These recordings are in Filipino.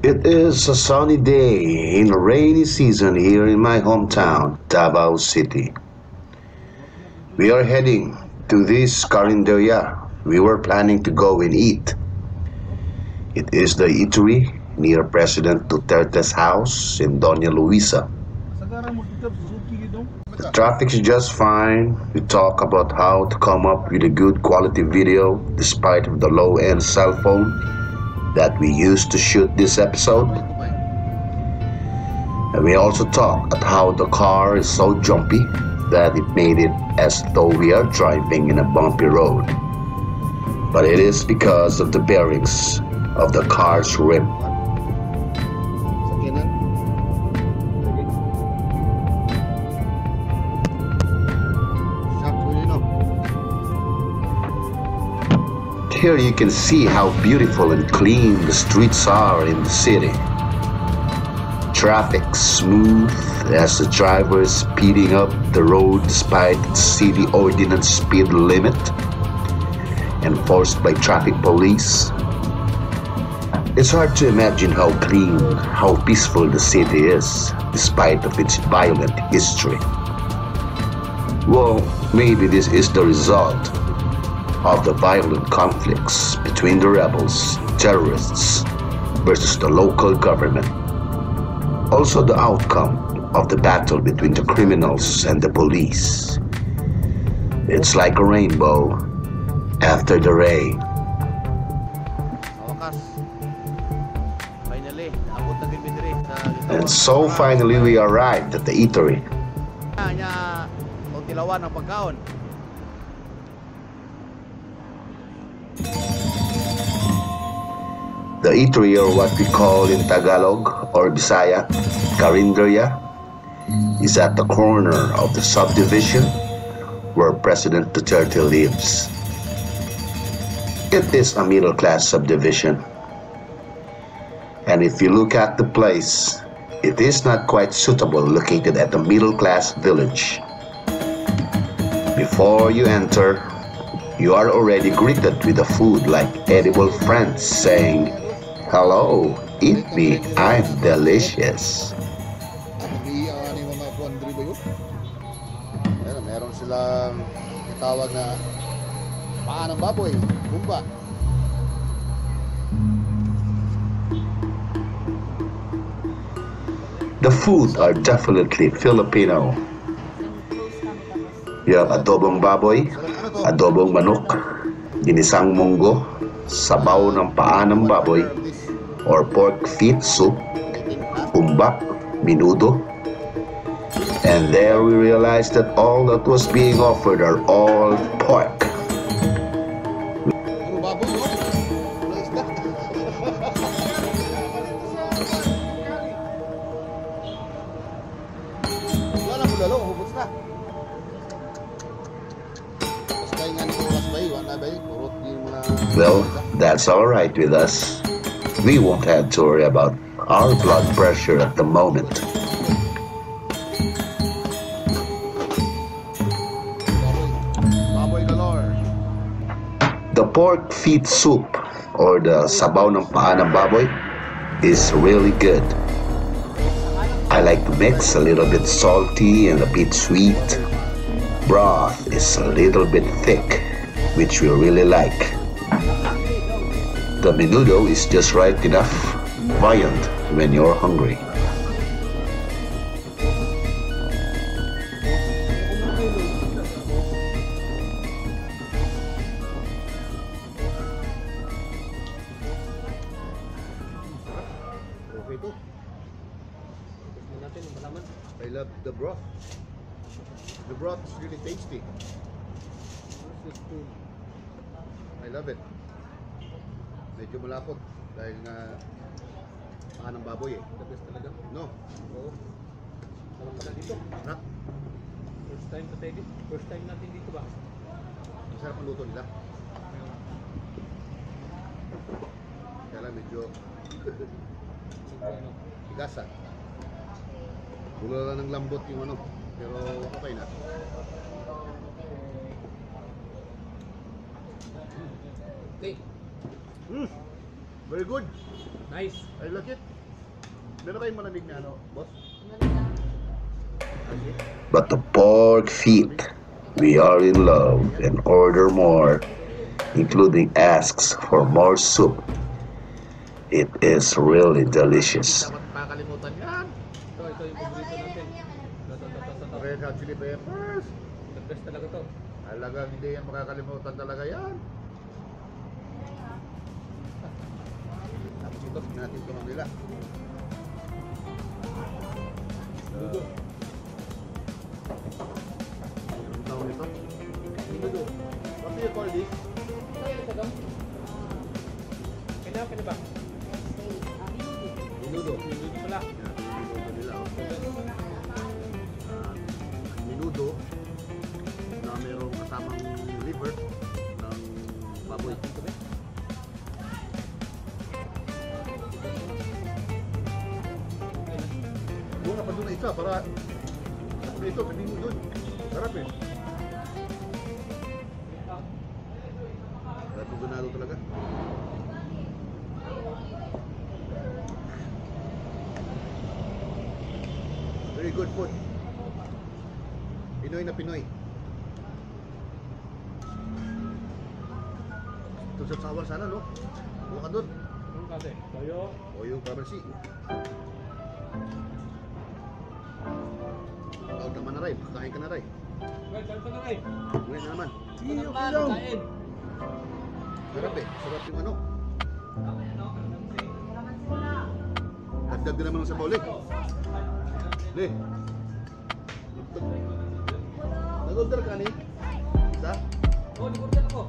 It is a sunny day in a rainy season here in my hometown, Davao City. We are heading to this carenderia we were planning to go and eat. It is the eatery near President Duterte's house in Doña Luisa. The traffic is just fine. We talk about how to come up with a good quality video despite of the low-end cell phone that we used to shoot this episode. And we also talk at how the car is so jumpy that it made it as though we are driving in a bumpy road. But it is because of the bearings of the car's rim. Here you can see how beautiful and clean the streets are in the city. Traffic smooth as the driver is speeding up the road despite its city ordinance speed limit enforced by traffic police. It's hard to imagine how clean, how peaceful the city is despite of its violent history. Well, maybe this is the result of the violent conflicts between the rebels, terrorists, versus the local government. Also the outcome of the battle between the criminals and the police. It's like a rainbow after the rain. And so finally we arrived at the eatery. The eatery, or what we call in Tagalog or Bisaya, carenderia, is at the corner of the subdivision where President Duterte lives. It is a middle-class subdivision. And if you look at the place, it is not quite suitable located at the middle-class village. Before you enter, you are already greeted with the food like edible friends saying, "Hello, eat me, I'm delicious." Meron silang itawag na paa ng baboy, bumba. The food are definitely Filipino. You have adobong baboy, adobong manok, ginisang munggo, sabaw ng paa ng baboy, or pork feet soup, umbak, minudo. And there we realized that all that was being offered are all pork. Well, that's alright with us. We won't have to worry about our blood pressure at the moment. The pork feet soup, or the sabaw ng paa ng baboy, is really good. I like to mix a little bit salty and a bit sweet. Broth is a little bit thick, which we really like. The menudo is just right enough, viand when you're hungry. I love the broth. The broth is really tasty. I love it. Medyo malapot dahil nga paa ng baboy eh. The best talaga? No. Oo. Sarap pala dito. Sarap. First time Tatay dito. First time natin dito ba? Ang sarap ang luto nila. Kaya lang medyo tigasan. Wala lang ng lambot yung ano. Pero okay na. Okay. Very good. Nice. I like it. Meron kayong malamig na ano, boss? But the pork feet, we are in love and order more, including asks for more soup. It is really delicious. Dapat makakalimutan yan. Ito yung paborito natin. Ito. Red Hot Chili Peppers. The best talaga to. Talagang hindi yan makakalimutan talaga yan. Tapos ito, tignan natin ito nila. Dudo. Anong tawag nito? Dudo. What do you call this? Ito yung sagam. Kaya ba? Minudo. Dudo pala. Minudo nila. Minudo na mayroong kasamang liver ng baboy. Doon pa doon na isa para ito, sabihin mo doon. Sarap eh. Sarap yung ganado talaga. Very good food. Pinoy na Pinoy. Ito sa sawal sana, no? Buka ka doon. Anong kasi? Toyo. O yung kamansi. Tawag naman na rin. Kakain ka na rin. Well, saan ka na kayo? Ngayon na naman. Ano naman? Kain. Sarap eh. Sarap yung ano. Dagdag din naman ng sabaw, Le. Le. Nag-order ka ni? Isa? Oh, nag-order ako.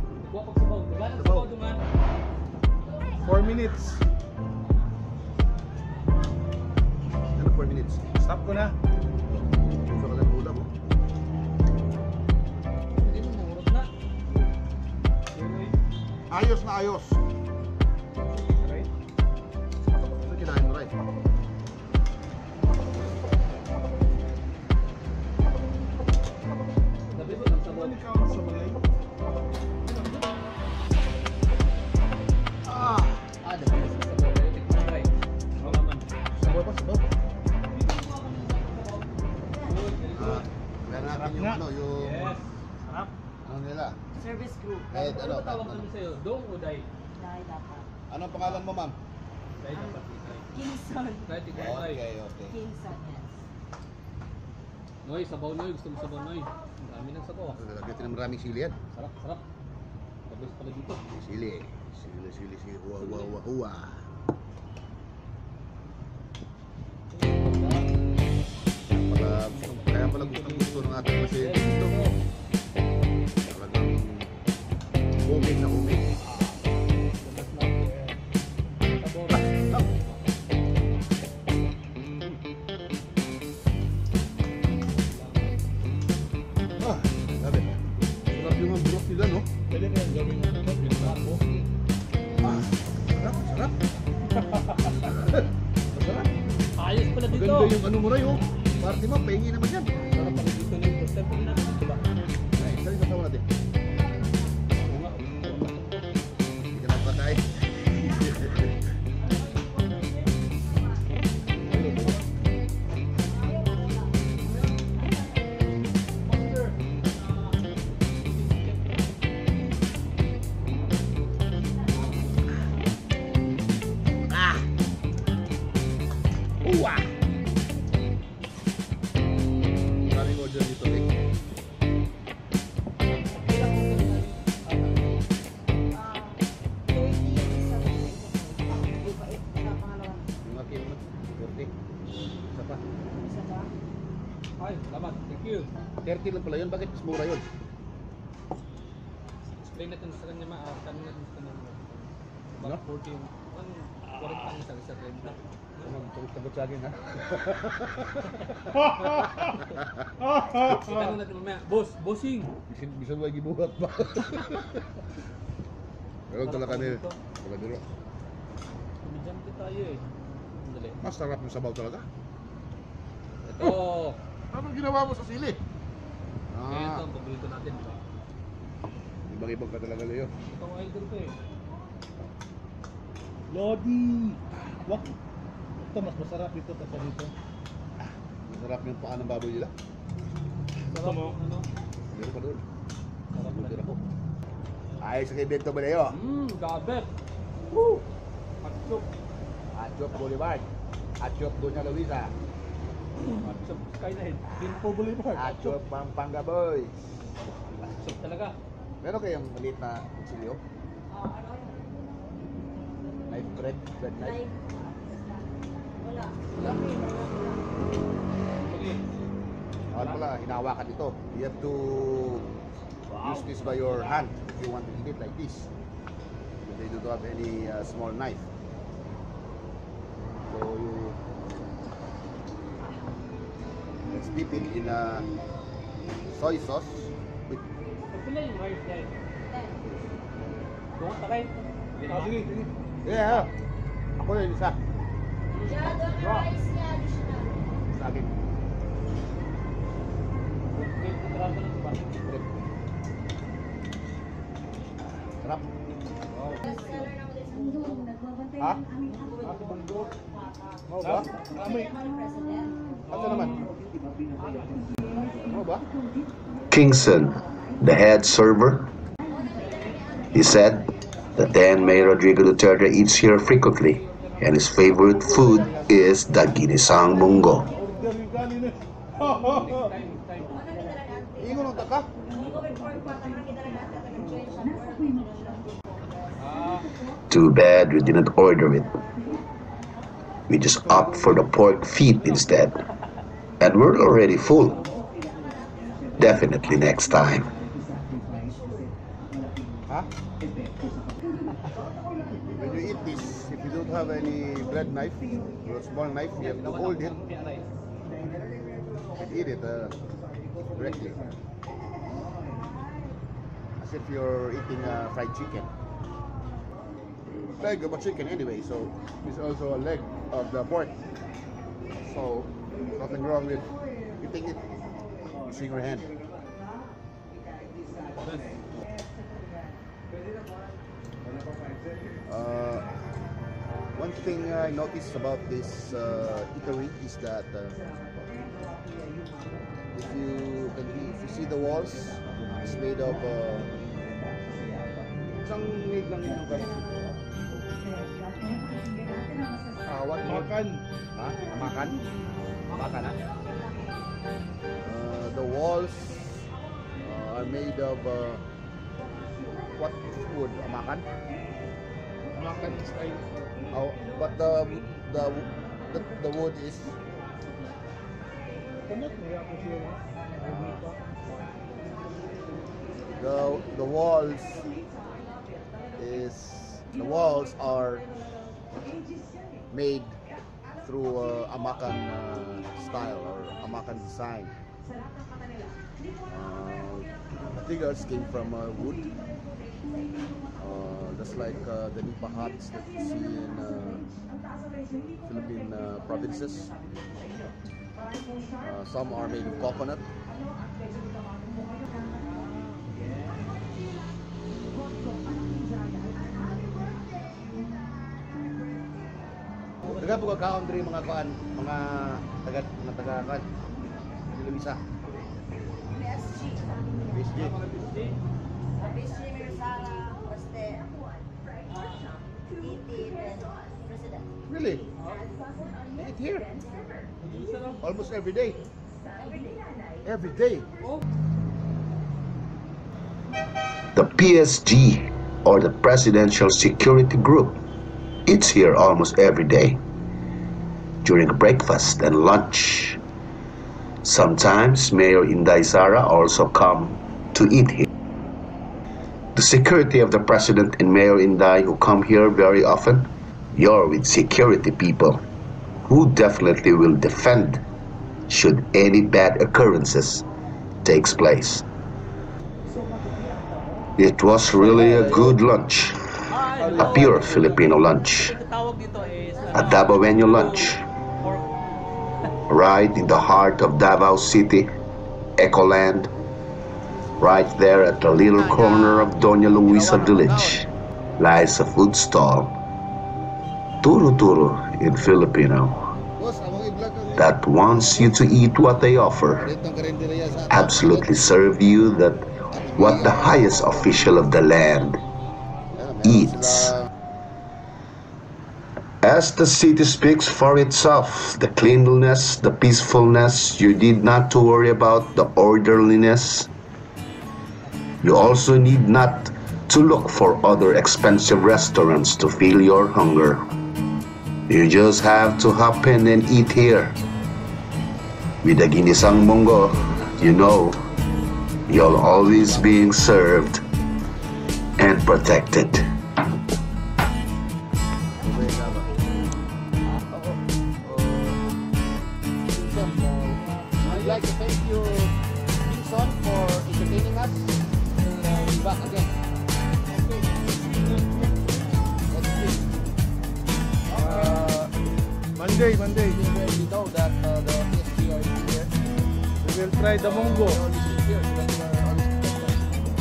Nagkuha ko sabaw. Nagana Sabaw. sabaw duman. 4 minutes. Ano 4 minutes? Stop ko na. Gusto ka lang ulam, oh. Hindi mo mahurot na. Ayos na ayos. Right? Ano kinain mo, right? Sabi ko ng sabaw. Ano ka sa balay? Ah! Ah, the best sa sabaw. Kaya tikman try. Malaman. Sabaw pa, sabaw. Good. Kaya natin yung nga. ano, yung... Yes. Sarap. Ano nila? Service group. Kahit Ano ano, ba tawag kahit namin ano. sa'yo? Dong o Day? Dahil dapat. Anong pangalan mo, ma'am? Day dapat. Day. Kingson. Kahit ikaw try. Okay, okay. Kingson, yes. Noy, sabaw Noy. Gusto mo sabaw Noy? Ang dami ng sabaw ah. Lalagyan ng maraming sili yan. Sarap, sarap. The best pala dito. Sili. Sili. Huwa. Kaya pala gusto ng ating presidente dito. Talagang humig na humig. The best na. Sabaw. Ah, sabi. Sarap yung mga burok nila, no? Pwede na yung gawin mo. Pinakapo. Ah, sarap. Sarap. Ayos pala dito. Maganda yung ano mo rin, oh. Party mo, pahingi naman yan. Sarap pala dito ng first time pala natin. Diba? Ay, sali sa tawa natin. Oo nga. Hindi ka napatay. Ah! Uwa! Maraming order dito, eh. Yung aking 40. Isa pa. Ay, salamat. Thank you. 30 lang pala yun. Bakit mas mura yun? Explain natin sa kanya tanong natin sa kanya. No? Bakit 40 yung... Ano, 40 ang isang isa 30. Tagot sa akin, ha? Itanong natin mamaya. Bossing! Bisan mo ay gibuhat ba? Pero talaga ni wala dito. Bidyan ko tayo eh. Sandali. Mas sarap yung sabaw talaga. Ito. Ano ginawa mo sa sili? Ito ang paborito natin. Diba? Ibang-ibang ka talaga, Leo. Ito ang idol ko eh. Lodi! Wak! Ito mas masarap ito kaysa dito. Masarap yung paa ng baboy nila. Sarap mo. Ano? Meron pa doon. Sarap ako. Ay, sa kibento ba na yun? Gabe. Woo! Patsok. Atchop Boulevard. Atchop Doña Luisa. Patsok. Skyline. Gimpo Boulevard. Atchop Pampanga Boys. Patsok talaga. Meron kayong maliit na kutsilyo? Knife bread? Bread knife? Wala. Okay. Awal pala, hinahawakan ito. You have to use this by your hand if you want to eat it like this. They don't have any small knife. So you let's dip it in soy sauce with Pagpila yung rice guys. Doon takay. Sige, sige. yeah. Ako na yung isa. Diyan, doon yung rice niya, additional. Sa akin. Sarap. Bestseller naman din sa Ha? Ano ba? Amoy. President. Ano naman? Ano ba? Kingson, the head server, he said that then Mayor Rodrigo Duterte eats here frequently, and his favorite food is the ginisang munggo. Order yung galing na. Ingon ang taka? Too bad we didn't order it. We just opt for the pork feet instead, and we're already full. Definitely next time. Ha? When you eat this, if you don't have any bread knife or a small knife, you have to hold it and eat it directly. As if you're eating fried chicken. Leg of a chicken anyway, so it's also a leg of the pork. So, nothing wrong with eating it using your hand. One thing I noticed about this eatery is that if you see the walls, it's made of isang made lang yun what? Makan. Ha? Makan? Makan ha? The walls are made of what wood? Makan? Makan style. Oh, but the wood is Kamot mo ako siya. the walls are made through Amakan style or Amakan design. The figures came from wood, just like the nipa huts that you see in Philippine provinces. Some are made of coconut. Taga po kakaon diri mga kuan, mga taga-kuan. Luisa. PSG. PSG. PSG, Mirsala, Baste, Titi, and President. Really? They eat here almost every day. Every day. The PSG, or the Presidential Security Group, eats here almost every day during breakfast and lunch. Sometimes Mayor Inday Sara also come to eat here. The security of the President and Mayor Inday who come here very often, you're with security people who definitely will defend should any bad occurrences takes place. It was really a good lunch, a pure Filipino lunch, a Davaoeño lunch, right in the heart of Davao City, Ecoland, right there at the little corner of Doña Luisa Village, lies a food stall, Turo-Turo in Filipino Boss, among i-vlog ang that wants you to eat what they offer, Paritong karinderya sa atin. absolutely serve you that what the highest official of the land Meron eats. sila- As the city speaks for itself, the cleanliness, the peacefulness, you need not to worry about the orderliness. You also need not to look for other expensive restaurants to fill your hunger. You just have to hop in and eat here. With the ginisang munggo, you know, you're always being served and protected. I'd like to thank you, Kingson, for entertaining us. We'll be back again. Next week. Monday. We already know that the PSP are here. We will try the Mongo. We always eat here, so that we are always protected.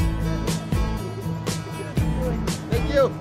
Thank you.